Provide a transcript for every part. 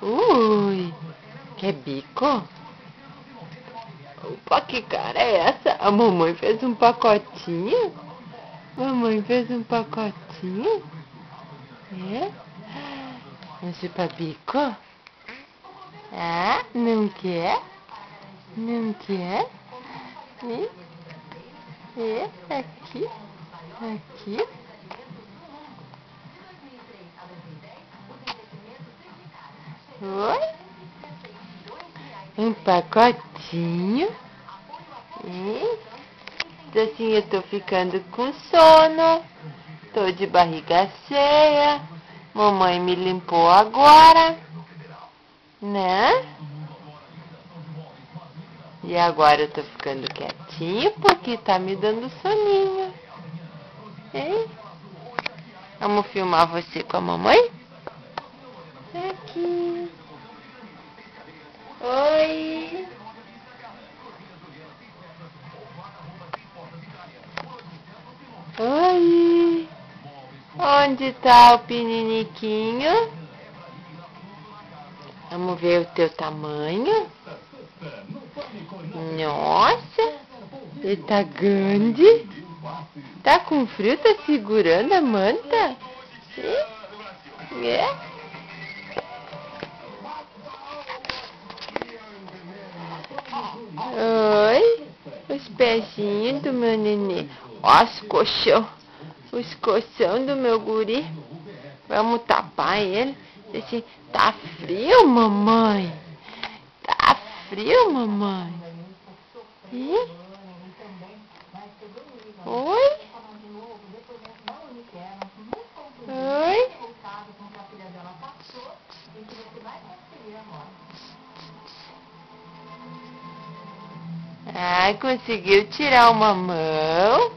Ui, quer bico? Opa, que cara é essa? A mamãe fez um pacotinho? Mamãe fez um pacotinho? É? Vamos ir pra bico? Ah, não quer? Não quer? Aqui, aqui. Oi? Um pacotinho. Assim eu tô ficando com sono. Tô de barriga cheia. Mamãe me limpou agora. Né? E agora eu tô ficando quietinho porque tá me dando soninho. Hein? Vamos filmar você com a mamãe? Aqui. Oi. Oi. Onde tá o pininiquinho? Vamos ver o teu tamanho. Nossa. Ele tá grande. Tá com frio? Tá segurando a manta? É? Oi. Os pezinhos do meu nenê. Ó, os colchão do meu guri. Vamos tapar ele. Assim, tá frio, mamãe? Tá frio, mamãe? Ih? Oi? Oi? Ai, conseguiu tirar uma mão.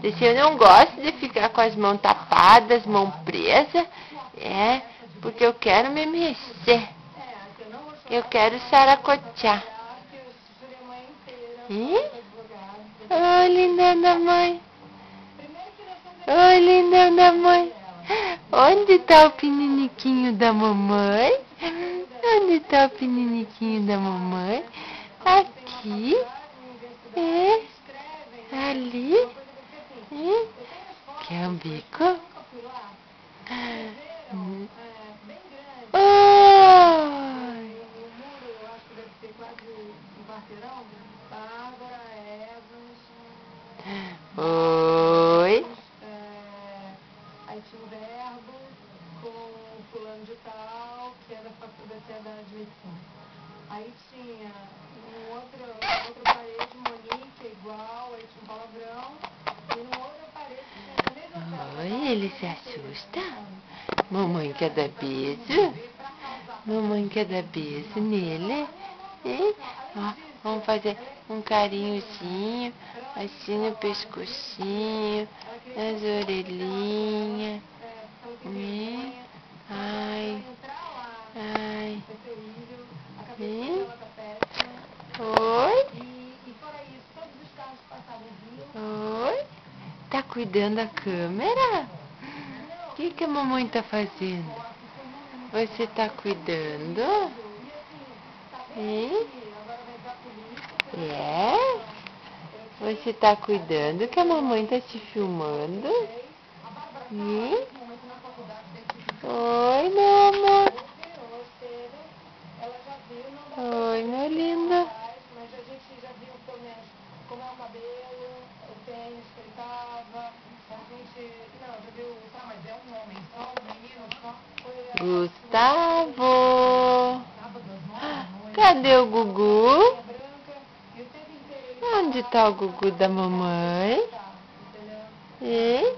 Eu não gosto de ficar com as mãos tapadas, mão presa. É, porque eu quero me mexer. Eu quero saracotear. Oi, linda da mãe. Oi, linda da mãe. Onde tá o pininiquinho da mamãe? Onde tá o pininiquinho da mamãe? Aqui. É. Ali. É. Quer um bico? Oi. Oi. Aí tinha o Verbo com fulano de tal, que é da faculdade de medicina. Aí tinha outra parede, Monique, igual, aí tinha um palavrão. E numa outra parede tinha a mesma. Oi, ele se assusta? Mamãe quer dar beijo? Mamãe quer dar beijo nele? Hein? Ó, vamos fazer um carinhozinho, assim no pescocinho, nas orelhinhas. Ai, ai. Oi? Oi? Tá cuidando da câmera? O que a mamãe tá fazendo? Você tá cuidando? Hein? É? Você tá cuidando que a mamãe tá te filmando? Hein? Oi, meu amor. Oi, meu lindo. Gustavo. Cadê o Gugu? Onde tá o Gugu da mamãe? Hein?